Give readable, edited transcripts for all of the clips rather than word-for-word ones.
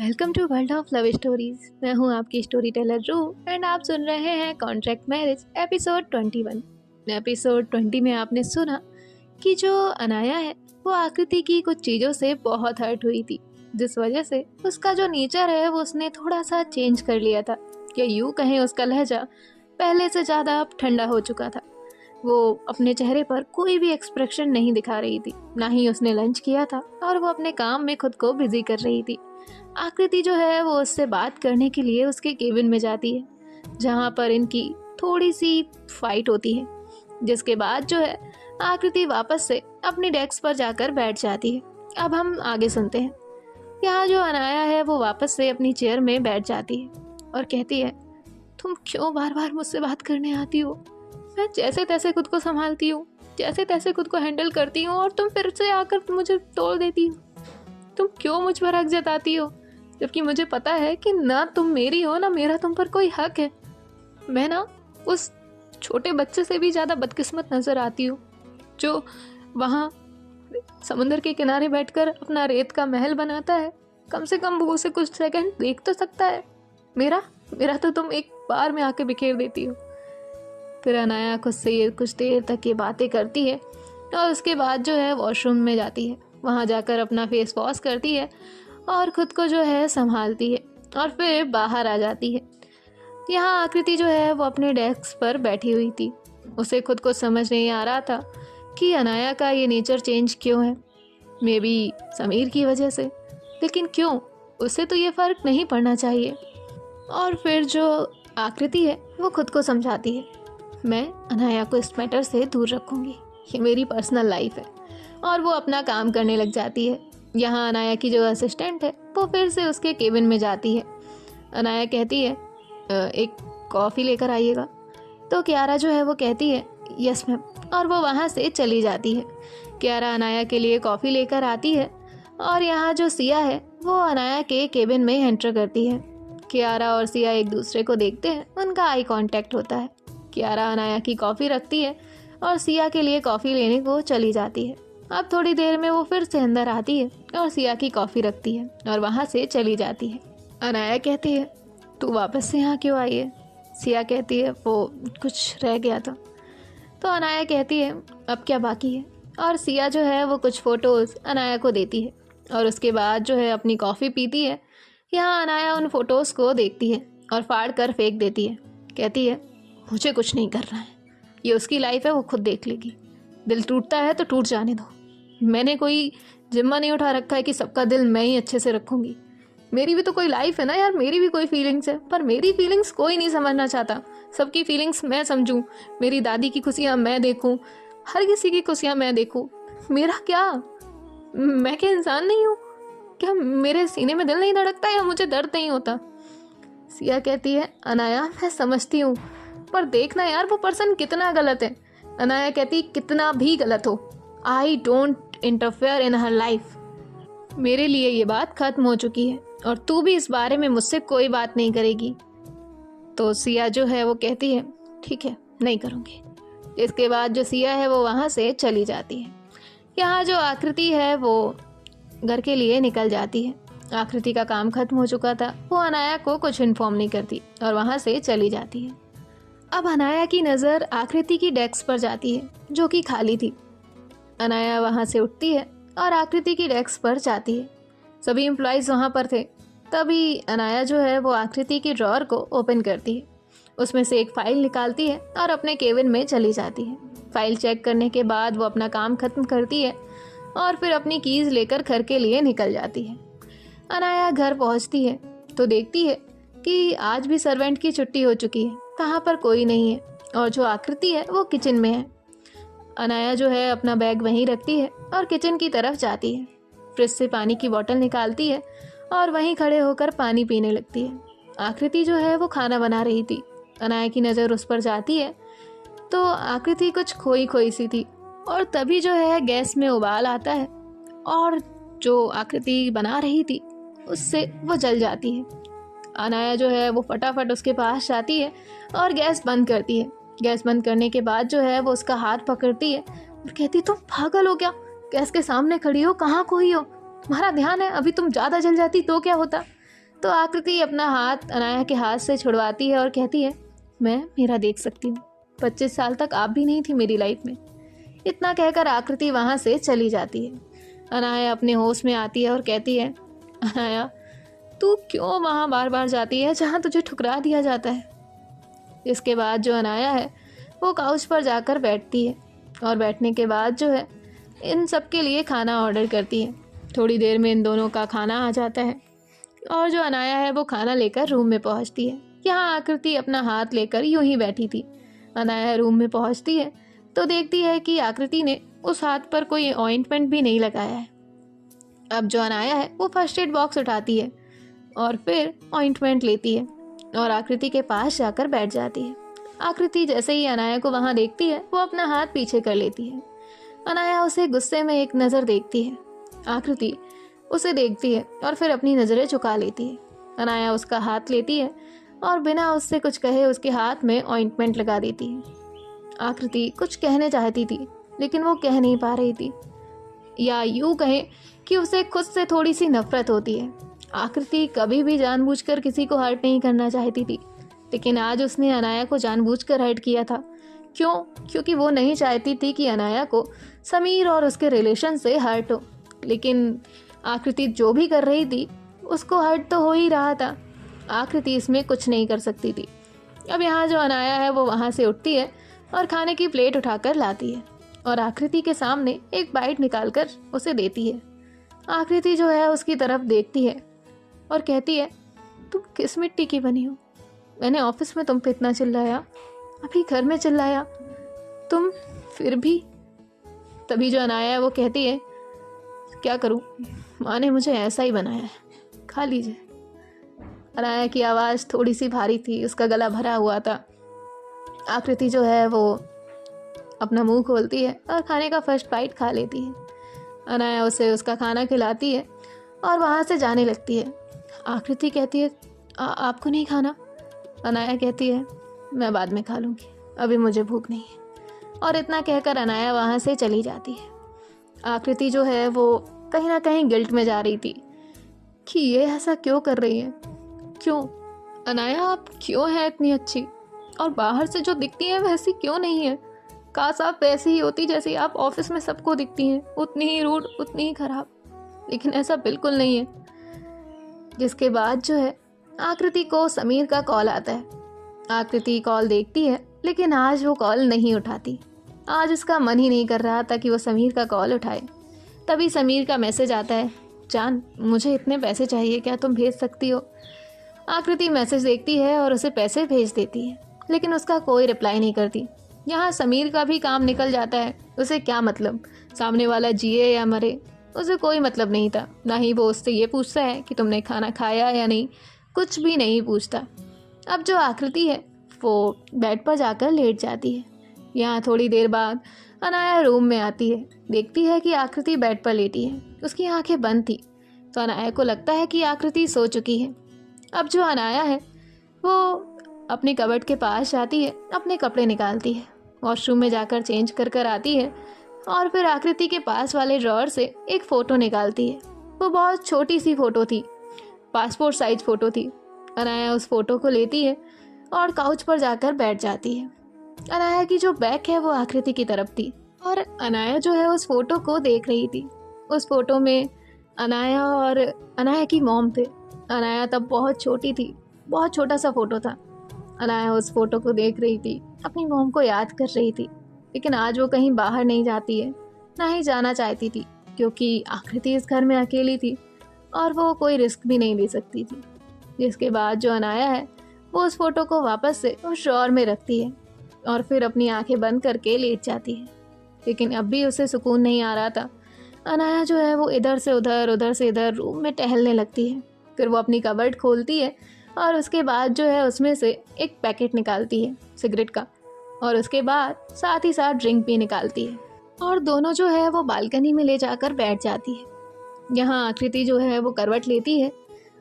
Welcome to world of love stories. मैं हूं आपकी स्टोरी टेलर रू एंड आप सुन रहे हैं कॉन्ट्रैक्ट मैरिज एपिसोड 21। एपिसोड 20 में आपने सुना कि जो अनाया है वो आकृति की कुछ चीज़ों से बहुत हर्ट हुई थी, जिस वजह से उसका जो नेचर है वो उसने थोड़ा सा चेंज कर लिया था। या यूँ कहें उसका लहजा पहले से ज़्यादा अब ठंडा हो चुका था। वो अपने चेहरे पर कोई भी एक्सप्रेशन नहीं दिखा रही थी, ना ही उसने लंच किया था और वो अपने काम में खुद को बिजी कर रही थी। आकृति जो है वो उससे बात करने के लिए उसके केबिन में जाती है, जहाँ पर इनकी थोड़ी सी फाइट होती है। जिसके बाद जो है आकृति वापस से अपनी डेस्क पर जाकर बैठ जाती है। अब हम आगे सुनते हैं। यहाँ जो अनाया है वो वापस से अपनी चेयर में बैठ जाती है और कहती है, तुम क्यों बार बार मुझसे बात करने आती हो? मैं जैसे तैसे खुद को संभालती हूँ, जैसे तैसे खुद को हैंडल करती हूँ, और तुम फिर से आकर मुझे तोड़ देती हो। तुम क्यों मुझ पर हक जताती हो, जबकि मुझे पता है कि ना तुम मेरी हो ना मेरा तुम पर कोई हक है। मैं ना उस छोटे बच्चे से भी ज़्यादा बदकिस्मत नज़र आती हूँ, जो वहाँ समुंदर के किनारे बैठकर अपना रेत का महल बनाता है। कम से कम वो उसे कुछ सेकंड देख तो सकता है। मेरा मेरा तो तुम एक बार में आके बिखेर देती हो। फिर अनाया खुद से ये कुछ देर तक ये बातें करती है और उसके बाद जो है वॉशरूम में जाती है। वहाँ जाकर अपना फेस वॉश करती है और ख़ुद को जो है संभालती है और फिर बाहर आ जाती है। यहाँ आकृति जो है वो अपने डेस्क पर बैठी हुई थी। उसे खुद को समझ नहीं आ रहा था कि अनाया का ये नेचर चेंज क्यों है। मे बी समीर की वजह से, लेकिन क्यों? उससे तो ये फ़र्क नहीं पड़ना चाहिए। और फिर जो आकृति है वो खुद को समझाती है, मैं अनाया को इस मैटर से दूर रखूँगी, ये मेरी पर्सनल लाइफ है। और वो अपना काम करने लग जाती है। यहाँ अनाया की जो असिस्टेंट है वो फिर से उसके केबिन में जाती है। अनाया कहती है, एक कॉफ़ी लेकर आइएगा। तो क्यारा जो है वो कहती है, यस मैम, और वो वहाँ से चली जाती है। क्यारा अनाया के लिए कॉफ़ी लेकर आती है और यहाँ जो सिया है वो अनाया के केबिन में एंटर करती है। क्यारा और सिया एक दूसरे को देखते हैं, उनका आई कांटेक्ट होता है। क्यारा अनाया की कॉफ़ी रखती है और सिया के लिए कॉफ़ी लेने को चली जाती है। अब थोड़ी देर में वो फिर से अंदर आती है और सिया की कॉफ़ी रखती है और वहाँ से चली जाती है। अनाया कहती है, तू वापस से यहाँ क्यों आई है? सिया कहती है, वो कुछ रह गया था। तो अनाया कहती है, अब क्या बाकी है? और सिया जो है वो कुछ फ़ोटोज़ अनाया को देती है और उसके बाद जो है अपनी कॉफ़ी पीती है। यहाँ अनाया उन फ़ोटोज़ को देखती है और फाड़ कर फेंक देती है। कहती है, मुझे कुछ नहीं करना है, ये उसकी लाइफ है, वो खुद देख लेगी। दिल टूटता है तो टूट जाने दो। मैंने कोई जिम्मा नहीं उठा रखा है कि सबका दिल मैं ही अच्छे से रखूँगी। मेरी भी तो कोई लाइफ है ना यार, मेरी भी कोई फीलिंग्स है, पर मेरी फीलिंग्स कोई नहीं समझना चाहता। सबकी फीलिंग्स मैं समझूं, मेरी दादी की खुशियाँ मैं देखूं, हर किसी की खुशियाँ मैं देखूं। मेरा क्या? मैं क्या इंसान नहीं हूँ? क्या मेरे सीने में दिल नहीं धड़कता या मुझे दर्द नहीं होता? सिया कहती है, अनाया मैं समझती हूँ, पर देखना यार वो पर्सन कितना गलत है। अनाया कहती, कितना भी गलत हो, I don't interfere in her life. मेरे लिए ये बात खत्म हो चुकी है और तू भी इस बारे में मुझसे कोई बात नहीं करेगी। तो सिया जो है वो कहती है, ठीक है, नहीं करूँगी। इसके बाद जो सिया है वो वहाँ से चली जाती है। यहाँ जो आकृति है वो घर के लिए निकल जाती है। आकृति का काम खत्म हो चुका था, वो अनाया को कुछ इन्फॉर्म नहीं करती और वहाँ से चली जाती है। अब अनाया की नज़र आकृति की डेस्क पर जाती है जो कि खाली थी। अनाया वहाँ से उठती है और आकृति की डेस्क पर जाती है। सभी एम्प्लॉयज़ वहाँ पर थे। तभी अनाया जो है वो आकृति की ड्रॉअर को ओपन करती है, उसमें से एक फ़ाइल निकालती है और अपने केबिन में चली जाती है। फ़ाइल चेक करने के बाद वो अपना काम ख़त्म करती है और फिर अपनी कीज़ लेकर घर के लिए निकल जाती है। अनाया घर पहुँचती है तो देखती है कि आज भी सर्वेंट की छुट्टी हो चुकी है, कहाँ पर कोई नहीं है और जो आकृति है वो किचन में है। अनाया जो है अपना बैग वहीं रखती है और किचन की तरफ जाती है। फ्रिज से पानी की बोतल निकालती है और वहीं खड़े होकर पानी पीने लगती है। आकृति जो है वो खाना बना रही थी। अनाया की नज़र उस पर जाती है तो आकृति कुछ खोई खोई सी थी और तभी जो है गैस में उबाल आता है और जो आकृति बना रही थी उससे वो जल जाती है। अनाया जो है वो फटाफट उसके पास जाती है और गैस बंद करती है। गैस बंद करने के बाद जो है वो उसका हाथ पकड़ती है और कहती, तुम पागल हो क्या? गैस के सामने खड़ी हो, कहाँ खोई हो? तुम्हारा ध्यान है? अभी तुम ज़्यादा जल जाती तो क्या होता? तो आकृति अपना हाथ अनाया के हाथ से छुड़वाती है और कहती है, मैं मेरा देख सकती हूँ, 25 साल तक आप भी नहीं थी मेरी लाइफ में। इतना कहकर आकृति वहाँ से चली जाती है। अनाया अपने होश में आती है और कहती है, अनाया तू क्यों वहाँ बार बार जाती है जहाँ तुझे ठुकरा दिया जाता है। इसके बाद जो अनाया है वो काउच पर जाकर बैठती है और बैठने के बाद जो है इन सब के लिए खाना ऑर्डर करती है। थोड़ी देर में इन दोनों का खाना आ जाता है और जो अनाया है वो खाना लेकर रूम में पहुंचती है। यहाँ आकृति अपना हाथ लेकर यूं ही बैठी थी। अनाया रूम में पहुंचती है तो देखती है कि आकृति ने उस हाथ पर कोई ऑइंटमेंट भी नहीं लगाया है। अब जो अनाया है वो फर्स्ट एड बॉक्स उठाती है और फिर ऑइंटमेंट लेती है और आकृति के पास जाकर बैठ जाती है। आकृति जैसे ही अनाया को वहाँ देखती है वो अपना हाथ पीछे कर लेती है। अनाया उसे गुस्से में एक नज़र देखती है। आकृति उसे देखती है और फिर अपनी नज़रें झुका लेती है। अनाया उसका हाथ लेती है और बिना उससे कुछ कहे उसके हाथ में ऑइंटमेंट लगा देती है। आकृति कुछ कहने चाहती थी लेकिन वो कह नहीं पा रही थी, या यूँ कहें कि उसे खुद से थोड़ी सी नफरत होती है। आकृति कभी भी जानबूझकर किसी को हर्ट नहीं करना चाहती थी, लेकिन आज उसने अनाया को जानबूझकर हर्ट किया था। क्यों? क्योंकि वो नहीं चाहती थी कि अनाया को समीर और उसके रिलेशन से हर्ट हो। लेकिन आकृति जो भी कर रही थी उसको हर्ट तो हो ही रहा था। आकृति इसमें कुछ नहीं कर सकती थी। अब यहाँ जो अनाया है वो वहाँ से उठती है और खाने की प्लेट उठाकर लाती है और आकृति के सामने एक बाइट निकालकर उसे देती है। आकृति जो है उसकी तरफ देखती है और कहती है, तुम किस मिट्टी की बनी हो? मैंने ऑफिस में तुम पे इतना चिल्लाया, अभी घर में चिल्लाया, तुम फिर भी। तभी जो अनाया है वो कहती है, क्या करूं, माँ ने मुझे ऐसा ही बनाया है, खा लीजिए। अनाया की आवाज़ थोड़ी सी भारी थी, उसका गला भरा हुआ था। आकृति जो है वो अपना मुंह खोलती है और खाने का फर्स्ट बाइट खा लेती है। अनाया उसे उसका खाना खिलाती है और वहाँ से जाने लगती है। आकृति कहती है, आपको नहीं खाना? अनाया कहती है, मैं बाद में खा लूँगी, अभी मुझे भूख नहीं है। और इतना कहकर अनाया वहाँ से चली जाती है। आकृति जो है वो कहीं ना कहीं गिल्ट में जा रही थी कि ये ऐसा क्यों कर रही है। क्यों अनाया, आप क्यों है इतनी अच्छी और बाहर से जो दिखती है वैसी क्यों नहीं है? काश आप वैसी ही होती जैसी आप ऑफिस में सबको दिखती हैं, उतनी ही रूड, उतनी ही खराब। लेकिन ऐसा बिल्कुल नहीं है। जिसके बाद जो है आकृति को समीर का कॉल आता है। आकृति कॉल देखती है लेकिन आज वो कॉल नहीं उठाती। आज उसका मन ही नहीं कर रहा था कि वो समीर का कॉल उठाए। तभी समीर का मैसेज आता है, जान मुझे इतने पैसे चाहिए, क्या तुम भेज सकती हो? आकृति मैसेज देखती है और उसे पैसे भेज देती है, लेकिन उसका कोई रिप्लाई नहीं करती। यहाँ समीर का भी काम निकल जाता है। उसे क्या मतलब सामने वाला जिए या मरे, उसे कोई मतलब नहीं था। ना ही वो उससे ये पूछता है कि तुमने खाना खाया या नहीं, कुछ भी नहीं पूछता। अब जो आकृति है वो बेड पर जाकर लेट जाती है। यहाँ थोड़ी देर बाद अनाया रूम में आती है, देखती है कि आकृति बेड पर लेटी है। उसकी आंखें बंद थी तो अनाया को लगता है कि आकृति सो चुकी है। अब जो अनाया है वो अपने कबर्ड के पास जाती है, अपने कपड़े निकालती है, वॉशरूम में जाकर चेंज कर कर आती है और फिर आकृति के पास वाले ड्रॉअर से एक फ़ोटो निकालती है। वो बहुत छोटी सी फ़ोटो थी, पासपोर्ट साइज फ़ोटो थी। अनाया उस फ़ोटो को लेती है और काउच पर जाकर बैठ जाती है। अनाया की जो बैक है वो आकृति की तरफ थी और अनाया जो है उस फ़ोटो को देख रही थी। उस फ़ोटो में अनाया और अनाया की मॉम थे। अनाया तब बहुत छोटी थी, बहुत छोटा सा फ़ोटो था। अनाया उस फ़ोटो को देख रही थी, अपनी मॉम को याद कर रही थी। लेकिन आज वो कहीं बाहर नहीं जाती है, ना ही जाना चाहती थी, क्योंकि आकृति इस घर में अकेली थी और वो कोई रिस्क भी नहीं ले सकती थी। जिसके बाद जो अनाया है वो उस फ़ोटो को वापस से उस ड्रॉअर में रखती है और फिर अपनी आंखें बंद करके लेट जाती है। लेकिन अब भी उसे सुकून नहीं आ रहा था। अनाया जो है वो इधर से उधर, उधर से इधर रूम में टहलने लगती है। फिर वो अपनी कबर्ड खोलती है और उसके बाद जो है उसमें से एक पैकेट निकालती है सिगरेट का, और उसके बाद साथ ही साथ ड्रिंक भी निकालती है और दोनों जो है वो बालकनी में ले जाकर बैठ जाती है। यहाँ आकृति जो है वो करवट लेती है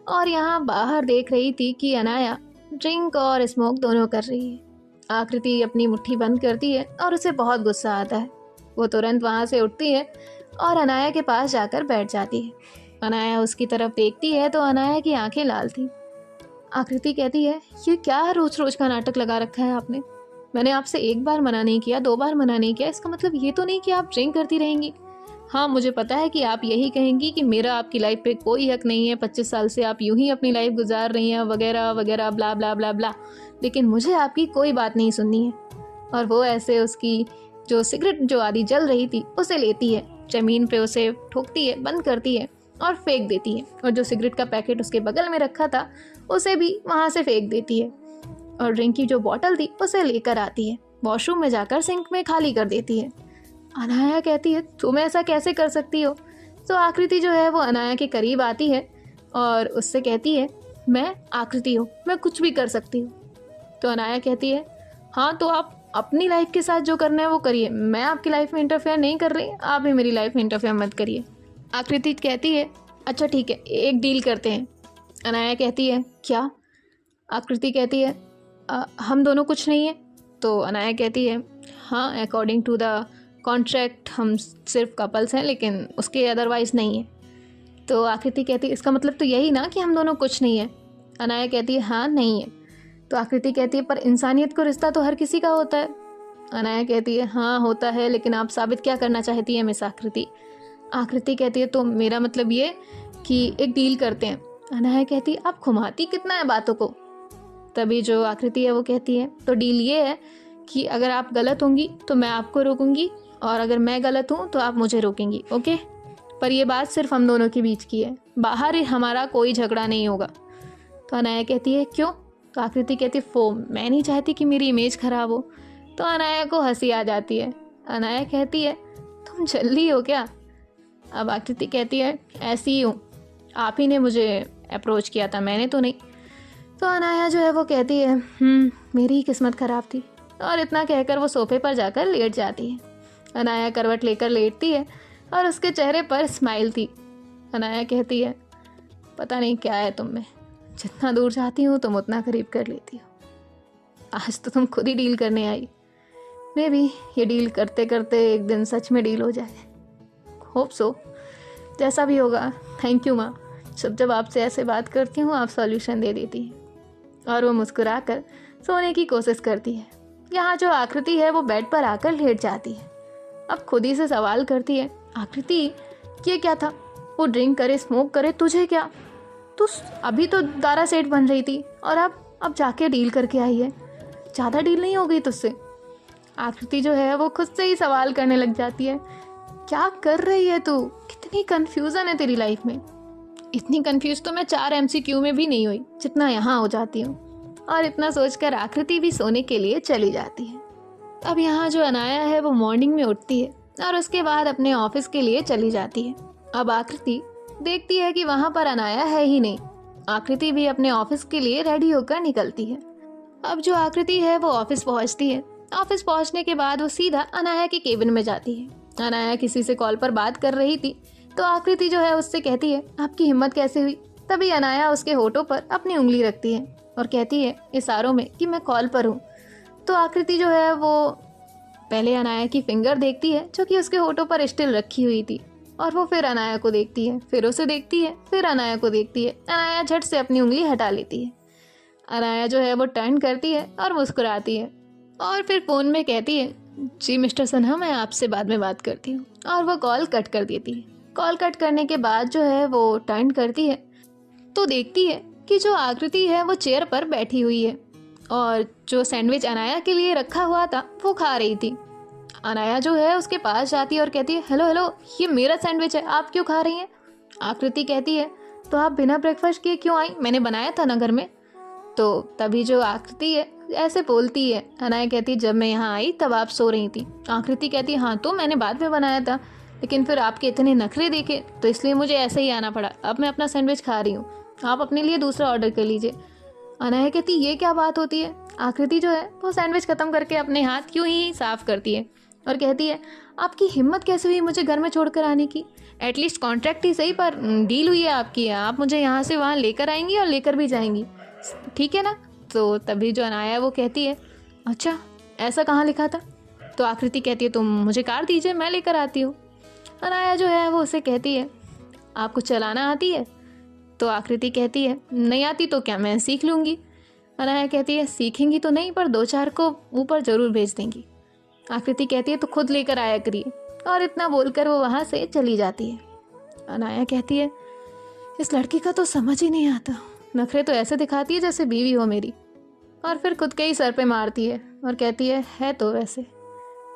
और यहाँ बाहर देख रही थी कि अनाया ड्रिंक और स्मोक दोनों कर रही है। आकृति अपनी मुट्ठी बंद करती है और उसे बहुत गुस्सा आता है। वो तुरंत वहाँ से उठती है और अनाया के पास जाकर बैठ जाती है। अनाया उसकी तरफ देखती है तो अनाया की आंखें लाल थी। आकृति कहती है, ये क्या रोज रोज का नाटक लगा रखा है आपने? मैंने आपसे एक बार मना नहीं किया, 2 बार मना नहीं किया, इसका मतलब ये तो नहीं कि आप ड्रिंक करती रहेंगी। हाँ, मुझे पता है कि आप यही कहेंगी कि मेरा आपकी लाइफ पे कोई हक नहीं है, 25 साल से आप यूं ही अपनी लाइफ गुजार रही हैं वगैरह वगैरह ब्ला ब्ला ब्ला ब्ला, लेकिन मुझे आपकी कोई बात नहीं सुननी है। और वो ऐसे उसकी जो सिगरेट जो आदि जल रही थी उसे लेती है, ज़मीन पे उसे ठोकती है, बंद करती है और फेंक देती है, और जो सिगरेट का पैकेट उसके बगल में रखा था उसे भी वहाँ से फेंक देती है, और ड्रिंक की जो बॉटल थी उसे लेकर आती है, वॉशरूम में जाकर सिंक में खाली कर देती है। अनाया कहती है, तुम ऐसा कैसे कर सकती हो? तो आकृति जो है वो अनाया के करीब आती है और उससे कहती है, मैं आकृति हूँ, मैं कुछ भी कर सकती हूँ। तो अनाया कहती है, हाँ तो आप अपनी लाइफ के साथ जो करना है वो करिए, मैं आपकी लाइफ में इंटरफेयर नहीं कर रही, आप भी मेरी लाइफ में इंटरफेयर मत करिए। आकृति कहती है, अच्छा ठीक है, एक डील करते हैं। अनाया कहती है, क्या? आकृति कहती है, हम दोनों कुछ नहीं है। तो अनाया कहती है, हाँ अकॉर्डिंग टू द कॉन्ट्रैक्ट हम सिर्फ कपल्स हैं, लेकिन उसके अदरवाइज़ नहीं है। तो आकृति कहती है, इसका मतलब तो यही ना कि हम दोनों कुछ नहीं है। अनाया कहती है, हाँ नहीं है। तो आकृति कहती है, पर इंसानियत को रिश्ता तो हर किसी का होता है। अनाया कहती है, हाँ होता है, लेकिन आप साबित क्या करना चाहती है मिस आकृति? आकृति कहती है, तो मेरा मतलब ये कि एक डील करते हैं। अनाया कहती है, आप घुमाती कितना है बातों को? तभी जो आकृति है वो कहती है, तो डील ये है कि अगर आप गलत होंगी तो मैं आपको रोकूंगी, और अगर मैं गलत हूँ तो आप मुझे रोकेंगी, ओके? पर ये बात सिर्फ हम दोनों के बीच की है, बाहर हमारा कोई झगड़ा नहीं होगा। तो अनाया कहती है, क्यों? तो आकृति कहती है, मैं नहीं चाहती कि मेरी इमेज खराब हो। तो अनाया को हंसी आ जाती है। अनाया कहती है, तुम जल्दी हो क्या? अब आकृति कहती है, ऐसी ही हूँ, आप ही ने मुझे अप्रोच किया था, मैंने तो नहीं। तो अनाया जो है वो कहती है, मेरी ही किस्मत ख़राब थी, और इतना कहकर वो सोफे पर जाकर लेट जाती है। अनाया करवट लेकर लेटती है और उसके चेहरे पर स्माइल थी। अनाया कहती है, पता नहीं क्या है तुम में, जितना दूर जाती हूँ तुम उतना करीब कर लेती हो। आज तो तुम खुद ही डील करने आई, मे भी ये डील करते करते एक दिन सच में डील हो जाए। होप सो, जैसा भी होगा। थैंक यू माँ, जब आपसे ऐसे बात करती हूँ आप सॉल्यूशन दे देती है। और वो मुस्कुराकर सोने की कोशिश करती है। यहाँ जो आकृति है वो बेड पर आकर लेट जाती है। अब खुद ही से सवाल करती है, आकृति ये क्या था? वो ड्रिंक करे, स्मोक करे, तुझे क्या? तू अभी तो दारा सेठ बन रही थी और अब जाके डील करके आई है, ज़्यादा डील नहीं हो गई तुझसे? आकृति जो है वो खुद से ही सवाल करने लग जाती है, क्या कर रही है तू? कितनी कन्फ्यूज़न है तेरी लाइफ में। इतनी कंफ्यूज तो मैं 4 MCQ में भी नहीं हुई जितना यहाँ हो जाती हूँ। और इतना सोचकर आकृति भी सोने के लिए चली जाती है। अब यहाँ जो अनाया है वो मॉर्निंग में उठती है और उसके बाद अपने ऑफिस के लिए चली जाती है। अब आकृति देखती है कि वहाँ पर अनाया है ही नहीं। आकृति भी अपने ऑफिस के लिए रेडी होकर निकलती है। अब जो आकृति है वो ऑफिस पहुँचती है। ऑफिस पहुँचने के बाद वो सीधा अनाया के केबिन में जाती है। अनाया किसी से कॉल पर बात कर रही थी, तो आकृति जो है उससे कहती है, आपकी हिम्मत कैसे हुई? तभी अनाया उसके होठों पर अपनी उंगली रखती है और कहती है इशारों में कि मैं कॉल पर हूँ। तो आकृति जो है वो पहले अनाया की फिंगर देखती है जो कि उसके होठों पर स्टिल रखी हुई थी, और वो फिर अनाया को देखती है, फिर उसे देखती है, फिर अनाया को देखती है। अनाया झट से अपनी उंगली हटा लेती है। अनाया जो है वो टर्न करती है और मुस्कुराती है और फिर फ़ोन में कहती है, जी मिस्टर सिन्हा, मैं आपसे बाद में बात करती हूँ, और वो कॉल कट कर देती है। कॉल कट करने के बाद जो है वो टर्न करती है तो देखती है कि जो आकृति है वो चेयर पर बैठी हुई है और जो सैंडविच अनाया के लिए रखा हुआ था वो खा रही थी। अनाया जो है उसके पास जाती है और कहती है, हेलो हेलो, ये मेरा सैंडविच है, आप क्यों खा रही हैं? आकृति कहती है, तो आप बिना ब्रेकफास्ट किए क्यों आई? मैंने बनाया था ना घर में। तो तभी जो आकृति है ऐसे बोलती है। अनाया कहती है, जब मैं यहाँ आई तब आप सो रही थी। आकृति कहती है, हाँ तो मैंने बाद में बनाया था, लेकिन फिर आपके इतने नखरे देखे तो इसलिए मुझे ऐसे ही आना पड़ा। अब मैं अपना सैंडविच खा रही हूँ, आप अपने लिए दूसरा ऑर्डर कर लीजिए। अनाया कहती, ये क्या बात होती है? आकृति जो है वो सैंडविच ख़त्म करके अपने हाथ क्यों ही साफ़ करती है और कहती है, आपकी हिम्मत कैसे हुई मुझे घर में छोड़कर आने की? एटलीस्ट कॉन्ट्रैक्ट ही सही, पर डील हुई है आपकी, आप मुझे यहाँ से वहाँ लेकर आएंगी और लेकर भी जाएंगी, ठीक है ना? तो तभी जो अनाया वो कहती है, अच्छा ऐसा कहाँ लिखा था? तो आकृति कहती है, तुम मुझे कार दीजिए, मैं लेकर आती हूँ। अनाया जो है वो उसे कहती है, आपको चलाना आती है? तो आकृति कहती है नहीं आती तो क्या मैं सीख लूँगी। अनाया कहती है सीखेंगी तो नहीं पर 2-4 को ऊपर ज़रूर भेज देंगी। आकृति कहती है तो खुद लेकर आया करिए, और इतना बोलकर वो वहाँ से चली जाती है। अनाया कहती है इस लड़की का तो समझ ही नहीं आता, नखरे तो ऐसे दिखाती है जैसे बीवी हो मेरी, और फिर खुद के ही सर पे मारती है और कहती है तो वैसे।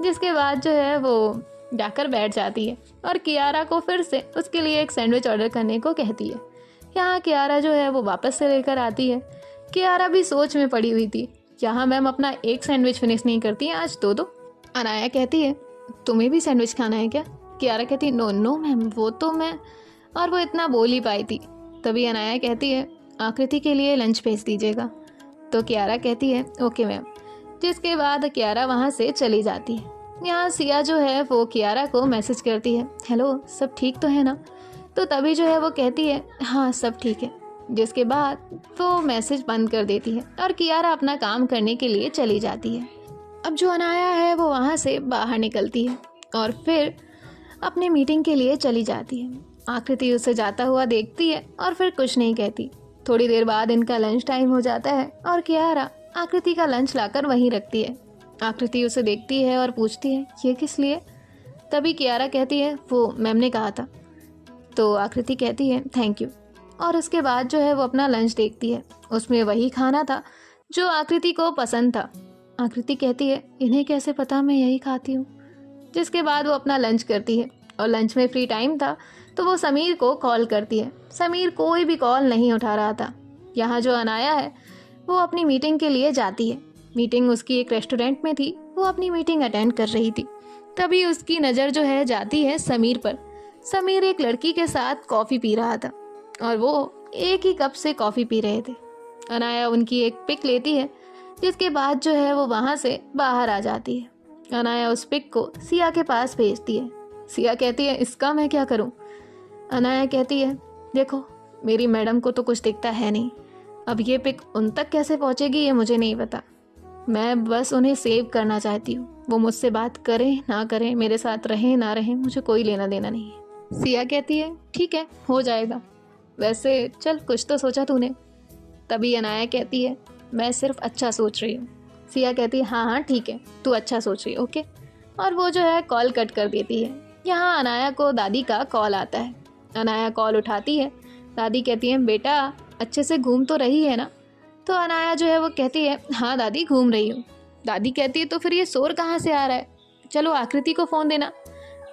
जिसके बाद जो है वो जाकर बैठ जाती है और कियारा को फिर से उसके लिए एक सैंडविच ऑर्डर करने को कहती है। यहाँ कियारा जो है वो वापस से लेकर आती है। कियारा भी सोच में पड़ी हुई थी, यहाँ मैम अपना एक सैंडविच फिनिश नहीं करती हैं, आज 2-2। अनाया कहती है तुम्हें भी सैंडविच खाना है क्या? कियारा कहती है नो मैम, वो तो मैं, और वो इतना बोल ही पाई थी। तभी अनाया कहती है आकृति के लिए लंच भेज दीजिएगा। तो कियारा कहती है ओके मैम। जिसके बाद कियारा वहाँ से चली जाती है। यहाँ सिया जो है वो कियारा को मैसेज करती है हेलो सब ठीक तो है ना? तो तभी जो है वो कहती है हाँ सब ठीक है। जिसके बाद वो मैसेज बंद कर देती है और कियारा अपना काम करने के लिए चली जाती है। अब जो अनाया है वो वहाँ से बाहर निकलती है और फिर अपनी मीटिंग के लिए चली जाती है। आकृति उसे जाता हुआ देखती है और फिर कुछ नहीं कहती। थोड़ी देर बाद इनका लंच टाइम हो जाता है और कियारा आकृति का लंच लाकर वहीं रखती है। आकृति उसे देखती है और पूछती है ये किस लिए? तभी कियारा कहती है वो मैम ने कहा था। तो आकृति कहती है थैंक यू, और उसके बाद जो है वो अपना लंच देखती है। उसमें वही खाना था जो आकृति को पसंद था। आकृति कहती है इन्हें कैसे पता मैं यही खाती हूँ। जिसके बाद वो अपना लंच करती है और लंच में फ्री टाइम था तो वो समीर को कॉल करती है। समीर कोई भी कॉल नहीं उठा रहा था। यहाँ जो अनाया है वो अपनी मीटिंग के लिए जाती है। मीटिंग उसकी एक रेस्टोरेंट में थी, वो अपनी मीटिंग अटेंड कर रही थी। तभी उसकी नज़र जो है जाती है समीर पर। समीर एक लड़की के साथ कॉफ़ी पी रहा था और वो एक ही कप से कॉफ़ी पी रहे थे। अनाया उनकी एक पिक लेती है, जिसके बाद जो है वो वहाँ से बाहर आ जाती है। अनाया उस पिक को सिया के पास भेजती है। सिया कहती है इसका मैं क्या करूँ? अनाया कहती है देखो मेरी मैडम को तो कुछ दिखता है नहीं, अब ये पिक उन तक कैसे पहुँचेगी ये मुझे नहीं पता। मैं बस उन्हें सेव करना चाहती हूँ, वो मुझसे बात करें ना करें, मेरे साथ रहें ना रहें, मुझे कोई लेना देना नहीं है। सिया कहती है ठीक है हो जाएगा, वैसे चल कुछ तो सोचा तूने। तभी अनाया कहती है मैं सिर्फ अच्छा सोच रही हूँ। सिया कहती है हाँ ठीक है तू अच्छा सोच रही है ओके, और वो जो है कॉल कट कर देती है। यहाँ अनाया को दादी का कॉल आता है। अनाया कॉल उठाती है। दादी कहती है बेटा अच्छे से घूम तो रही है ना? तो अनाया जो है वो कहती है हाँ दादी घूम रही हूँ। दादी कहती है तो फिर ये शोर कहाँ से आ रहा है, चलो आकृति को फ़ोन देना।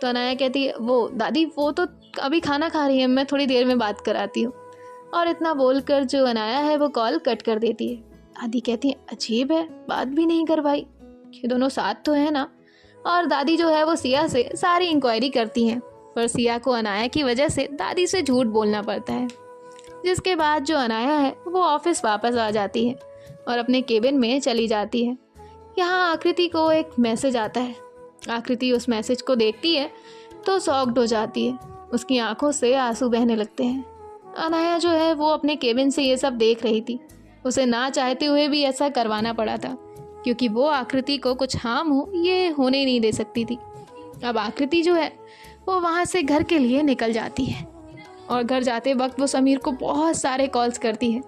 तो अनाया कहती है वो दादी वो तो अभी खाना खा रही है, मैं थोड़ी देर में बात कराती हूँ। और इतना बोलकर जो अनाया है वो कॉल कट कर देती है। दादी कहती है अजीब है, बात भी नहीं करवाई, ये दोनों साथ तो है ना। और दादी जो है वो सिया से सारी इंक्वायरी करती हैं, पर सिया को अनाया की वजह से दादी से झूठ बोलना पड़ता है। जिसके बाद जो अनाया है वो ऑफिस वापस आ जाती है और अपने केबिन में चली जाती है। यहाँ आकृति को एक मैसेज आता है। आकृति उस मैसेज को देखती है तो शॉक्ड हो जाती है, उसकी आंखों से आंसू बहने लगते हैं। अनाया जो है वो अपने केबिन से ये सब देख रही थी, उसे ना चाहते हुए भी ऐसा करवाना पड़ा था, क्योंकि वो आकृति को कुछ हार्म हो ये होने नहीं दे सकती थी। अब आकृति जो है वो वहाँ से घर के लिए निकल जाती है और घर जाते वक्त वो समीर को बहुत सारे कॉल्स करती है,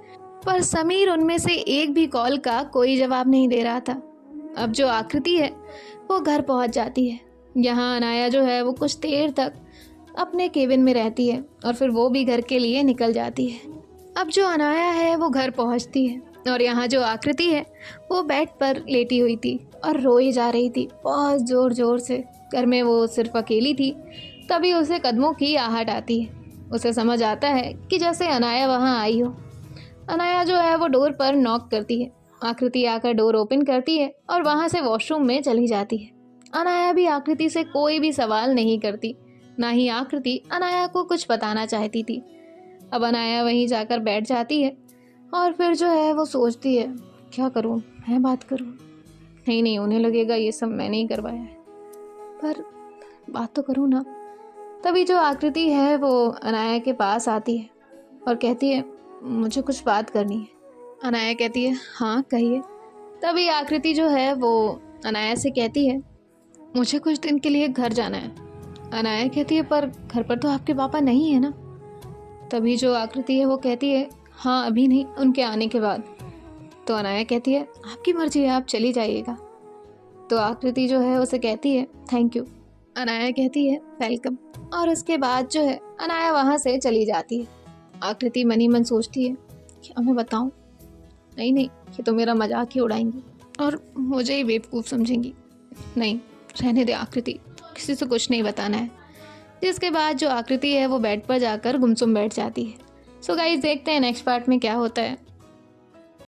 पर समीर उनमें से एक भी कॉल का कोई जवाब नहीं दे रहा था। अब जो आकृति है वो घर पहुंच जाती है। यहाँ अनाया जो है वो कुछ देर तक अपने केबिन में रहती है और फिर वो भी घर के लिए निकल जाती है। अब जो अनाया है वो घर पहुंचती है और यहाँ जो आकृति है वो बेड पर लेटी हुई थी और रोई जा रही थी बहुत ज़ोर ज़ोर से। घर में वो सिर्फ अकेली थी। तभी उसे कदमों की आहट आती है। उसे समझ आता है कि जैसे अनाया वहाँ आई हो। अनाया जो है वो डोर पर नॉक करती है। आकृति आकर डोर ओपन करती है और वहाँ से वॉशरूम में चली जाती है। अनाया भी आकृति से कोई भी सवाल नहीं करती, ना ही आकृति अनाया को कुछ बताना चाहती थी। अब अनाया वहीं जाकर बैठ जाती है और फिर जो है वो सोचती है क्या करूँ, मैं बात करूँ? नहीं, उन्हें लगेगा ये सब मैंने ही करवाया है, पर बात तो करूँ ना। तभी जो आकृति है वो अनाया के पास आती है और कहती है मुझे कुछ बात करनी है। अनाया कहती है हाँ कहिए। तभी आकृति जो है वो अनाया से कहती है मुझे कुछ दिन के लिए घर जाना है। अनाया कहती है पर घर पर तो आपके पापा नहीं है ना? तभी जो आकृति है वो कहती है हाँ अभी नहीं, उनके आने के बाद। तो अनाया कहती है आपकी मर्जी है, आप चली जाइएगा। तो आकृति जो है उसे कहती है थैंक यू। अनाया कहती है वेलकम। और उसके बाद जो है अनाया वहाँ से चली जाती है। आकृति मनी मन सोचती है क्या मैं बताऊँ, नहीं नहीं, ये तो मेरा मजाक ही उड़ाएंगी और मुझे ही बेवकूफ़ समझेंगी। नहीं, रहने दे आकृति, किसी से कुछ नहीं बताना है। जिसके बाद जो आकृति है वो बेड पर जाकर गुमसुम बैठ जाती है। सो गाइस, देखते हैं नेक्स्ट पार्ट में क्या होता है।